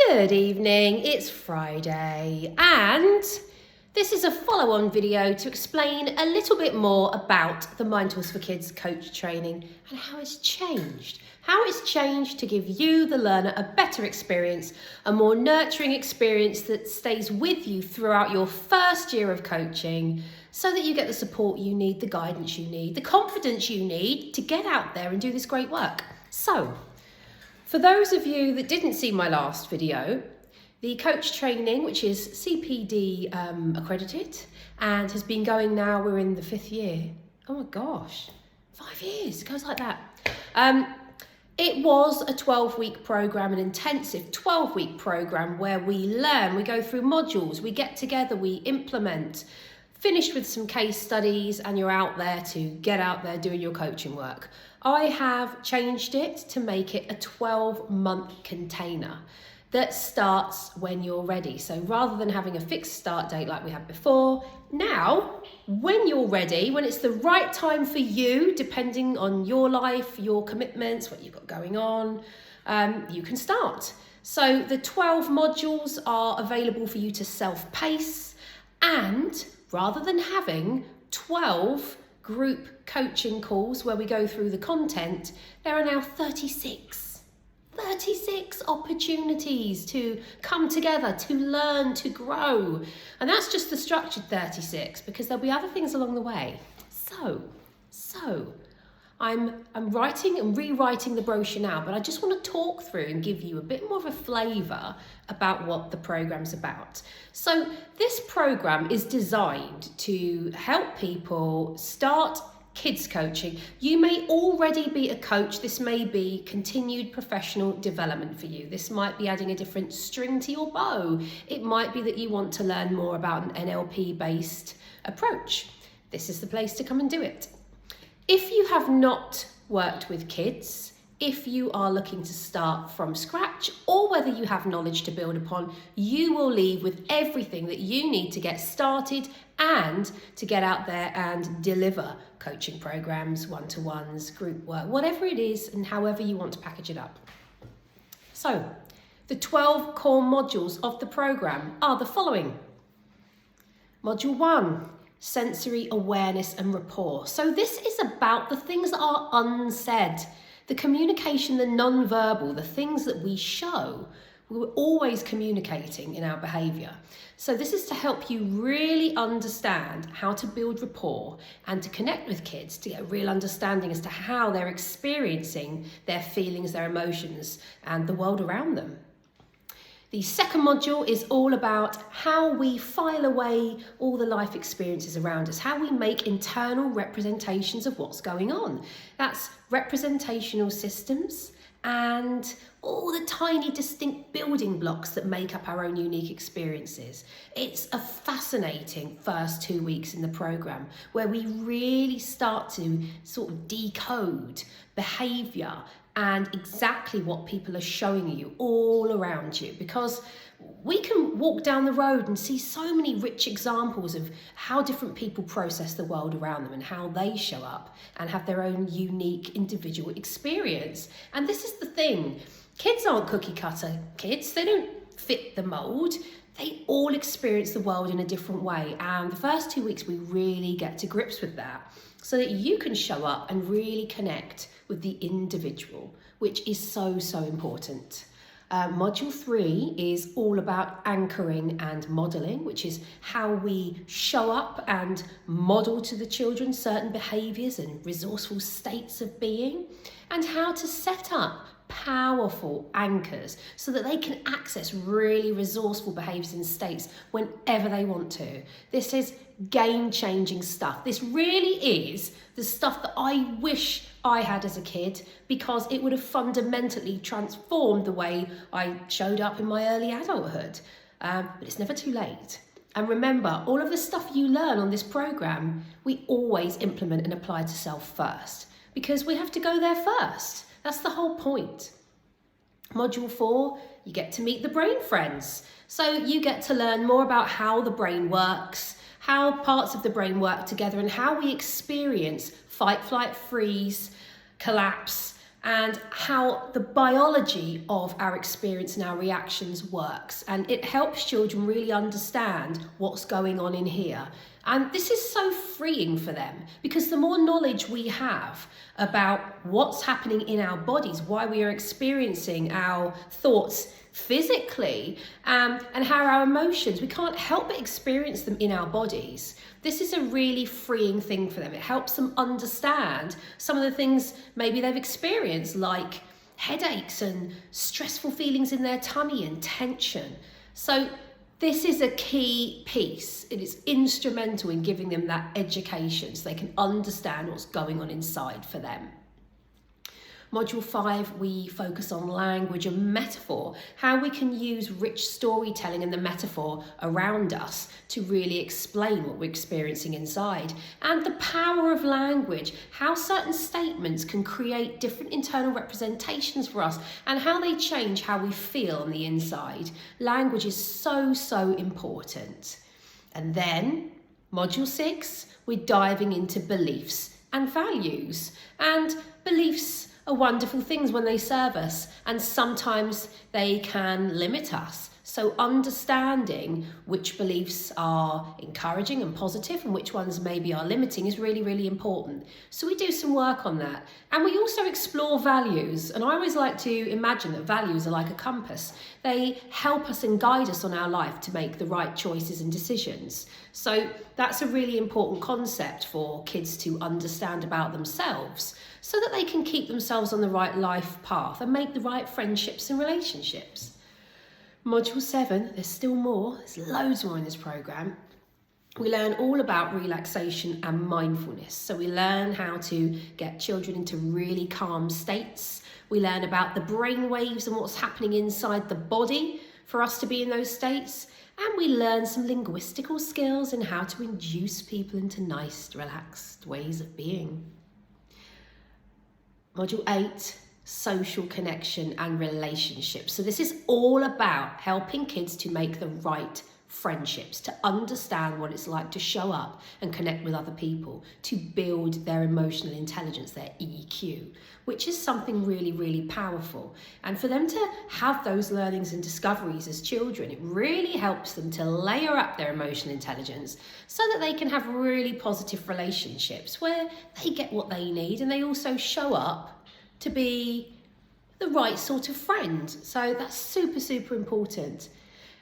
Good evening, it's Friday and this is a follow-on video to explain a little bit more about the Mindfulness for Kids coach training and how it's changed. How it's changed to give you, the learner, a better experience, a more nurturing experience that stays with you throughout your first year of coaching so that you get the support you need, the guidance you need, the confidence you need to get out there and do this great work. So, for those of you that didn't see my last video, the coach training, which is CPD accredited and has been going now, we're in the 5th year. Oh my gosh, 5 years, it goes like that. It was a 12-week program, an intensive 12-week program where we learn, we go through modules, we get together, we implement, finished with some case studies, and you're out there to get out there doing your coaching work. I have changed it to make it a 12-month container that starts when you're ready. So rather than having a fixed start date like we had before, now when you're ready, when it's the right time for you, depending on your life, your commitments, what you've got going on, you can start. So the 12 modules are available for you to self-pace, and rather than having 12 group coaching calls where we go through the content, there are now 36 opportunities to come together, to learn, to grow. And that's just the structured 36, because there'll be other things along the way. So I'm writing and rewriting the brochure now, but I just want to talk through and give you a bit more of a flavour about what the program's about. So this program is designed to help people start kids coaching. You may already be a coach. This may be continued professional development for you. This might be adding a different string to your bow. It might be that you want to learn more about an NLP-based approach. This is the place to come and do it. If you have not worked with kids, if you are looking to start from scratch, or whether you have knowledge to build upon, you will leave with everything that you need to get started and to get out there and deliver coaching programs, one-to-ones, group work, whatever it is and however you want to package it up. So, the 12 core modules of the program are the following. Module 1. Sensory awareness and rapport. So this is about the things that are unsaid, the communication, the non-verbal, the things that we show. We're always communicating in our behaviour. So this is to help you really understand how to build rapport and to connect with kids, to get a real understanding as to how they're experiencing their feelings, their emotions, and the world around them. The second module is all about how we file away all the life experiences around us, how we make internal representations of what's going on. That's representational systems and all the tiny distinct building blocks that make up our own unique experiences. It's a fascinating first 2 weeks in the program where we really start to sort of decode behaviour and exactly what people are showing you all around you, because we can walk down the road and see so many rich examples of how different people process the world around them and how they show up and have their own unique individual experience. And this is the thing, kids aren't cookie cutter kids, they don't fit the mould. They all experience the world in a different way, and the first 2 weeks we really get to grips with that so that you can show up and really connect with the individual, which is so important. Module 3 is all about anchoring and modelling, which is how we show up and model to the children certain behaviours and resourceful states of being, and how to set up powerful anchors so that they can access really resourceful behaviours and states whenever they want to. This is game-changing stuff. This really is the stuff that I wish I had as a kid, because it would have fundamentally transformed the way I showed up in my early adulthood. But it's never too late. And remember, all of the stuff you learn on this program, we always implement and apply to self first, because we have to go there first. That's the whole point. Module 4, you get to meet the brain friends. So you get to learn more about how the brain works, how parts of the brain work together, and how we experience fight, flight, freeze, collapse, and how the biology of our experience and our reactions works. And it helps children really understand what's going on in here. And this is so freeing for them, because the more knowledge we have about what's happening in our bodies, why we are experiencing our thoughts physically, and how our emotions, we can't help but experience them in our bodies. This is a really freeing thing for them. It helps them understand some of the things maybe they've experienced, like headaches and stressful feelings in their tummy and tension. So this is a key piece. It is instrumental in giving them that education so they can understand what's going on inside for them. Module 5, we focus on language and metaphor, how we can use rich storytelling and the metaphor around us to really explain what we're experiencing inside. And the power of language, how certain statements can create different internal representations for us and how they change how we feel on the inside. Language is so, so important. And then, Module 6, we're diving into beliefs and values. And beliefs are wonderful things when they serve us, and sometimes they can limit us. So understanding which beliefs are encouraging and positive and which ones maybe are limiting is really, really important. So we do some work on that. And we also explore values. And I always like to imagine that values are like a compass. They help us and guide us on our life to make the right choices and decisions. So that's a really important concept for kids to understand about themselves, so that they can keep themselves on the right life path and make the right friendships and relationships. Module 7, there's still more, there's loads more in this program. We learn all about relaxation and mindfulness. So we learn how to get children into really calm states. We learn about the brain waves and what's happening inside the body for us to be in those states. And we learn some linguistical skills and how to induce people into nice, relaxed ways of being. Module 8, social connection and relationships. So this is all about helping kids to make the right friendships, to understand what it's like to show up and connect with other people, to build their emotional intelligence, their EQ, which is something really, really powerful. And for them to have those learnings and discoveries as children, it really helps them to layer up their emotional intelligence so that they can have really positive relationships where they get what they need and they also show up to be the right sort of friend. So that's super, super important.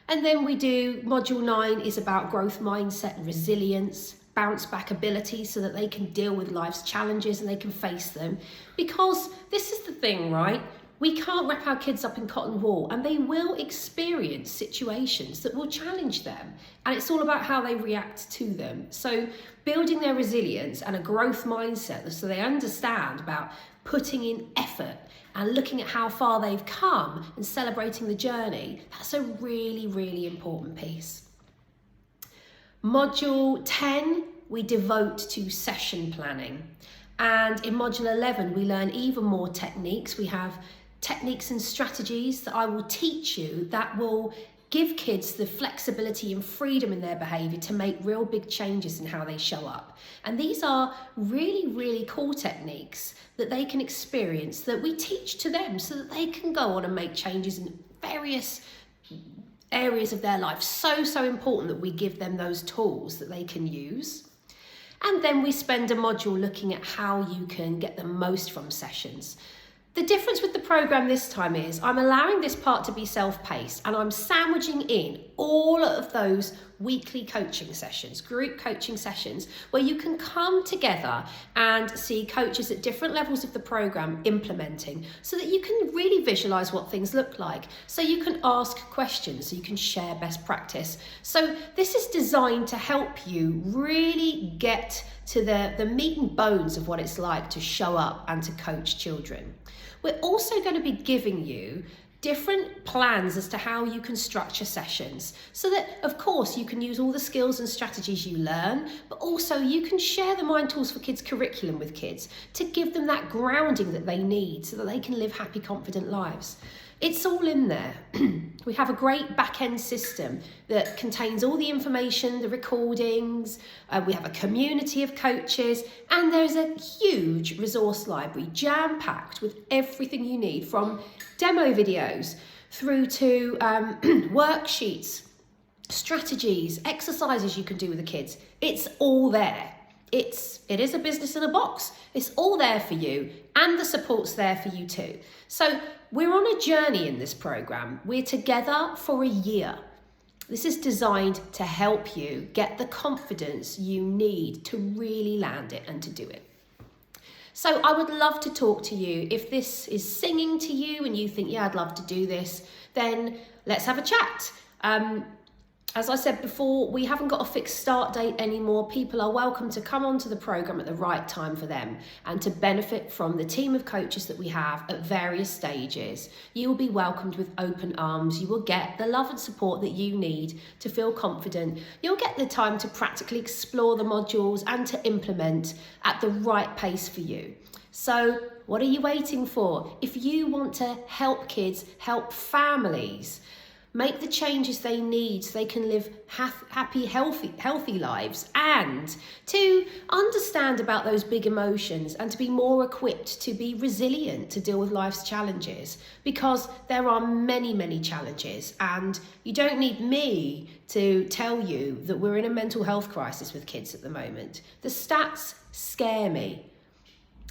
And then we do module 9 is about growth mindset and resilience, bounce back ability so that they can deal with life's challenges and they can face them. Because this is the thing, right? We can't wrap our kids up in cotton wool, and they will experience situations that will challenge them. And it's all about how they react to them. So building their resilience and a growth mindset so they understand about putting in effort and looking at how far they've come and celebrating the journey, that's a really, really important piece. Module 10, we devote to session planning. And in module 11, we learn even more techniques. We have techniques and strategies that I will teach you that will give kids the flexibility and freedom in their behaviour to make real big changes in how they show up. And these are really, really cool techniques that they can experience, that we teach to them so that they can go on and make changes in various areas of their life. So, so important that we give them those tools that they can use. And then we spend a module looking at how you can get the most from sessions. The difference with the program this time is I'm allowing this part to be self-paced, and I'm sandwiching in all of those weekly coaching sessions, group coaching sessions, where you can come together and see coaches at different levels of the program implementing, so that you can really visualize what things look like. So you can ask questions, so you can share best practice. So this is designed to help you really get to the meat and bones of what it's like to show up and to coach children. We're also going to be giving you different plans as to how you can structure sessions, so that of course you can use all the skills and strategies you learn, but also you can share the Mind Tools for Kids curriculum with kids to give them that grounding that they need so that they can live happy, confident lives. It's all in there. We have a great back-end system that contains all the information, the recordings, we have a community of coaches, and there's a huge resource library jam-packed with everything you need, from demo videos through to worksheets, strategies, exercises you can do with the kids. It's all there. It is a business in a box. It's all there for you, and the support's there for you too. So we're on a journey in this program. We're together for a year. This is designed to help you get the confidence you need to really land it and to do it. So I would love to talk to you. If this is singing to you and you think, yeah, I'd love to do this, then let's have a chat. As I said before, we haven't got a fixed start date anymore. People are welcome to come onto the program at the right time for them and to benefit from the team of coaches that we have at various stages. You will be welcomed with open arms. You will get the love and support that you need to feel confident. You'll get the time to practically explore the modules and to implement at the right pace for you. So what are you waiting for? If you want to help kids, help families, make the changes they need so they can live happy, healthy lives, and to understand about those big emotions and to be more equipped to be resilient to deal with life's challenges, because there are many, many challenges, and you don't need me to tell you that we're in a mental health crisis with kids at the moment. The stats scare me.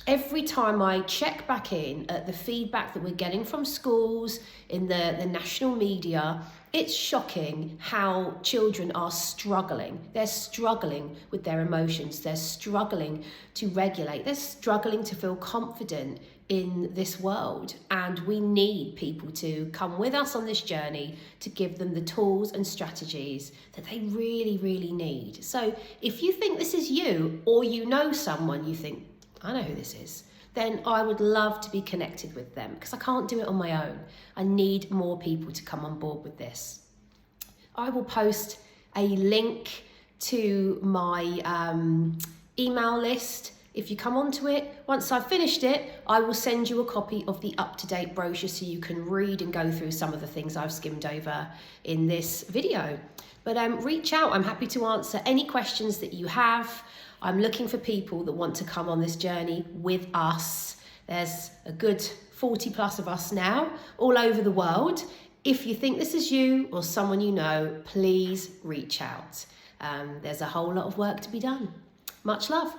Every time I check back in at the feedback that we're getting from schools, in the national media, it's shocking how children are struggling. They're struggling with their emotions. They're struggling to regulate. They're struggling to feel confident in this world. And we need people to come with us on this journey to give them the tools and strategies that they really, really need. So if you think this is you, or you know someone you think, I know who this is, then I would love to be connected with them, because I can't do it on my own. I need more people to come on board with this. I will post a link to my email list. If you come onto it, once I've finished it, I will send you a copy of the up-to-date brochure so you can read and go through some of the things I've skimmed over in this video. But reach out. I'm happy to answer any questions that you have. I'm looking for people that want to come on this journey with us. There's a good 40 plus of us now, all over the world. If you think this is you or someone you know, please reach out. There's a whole lot of work to be done. Much love.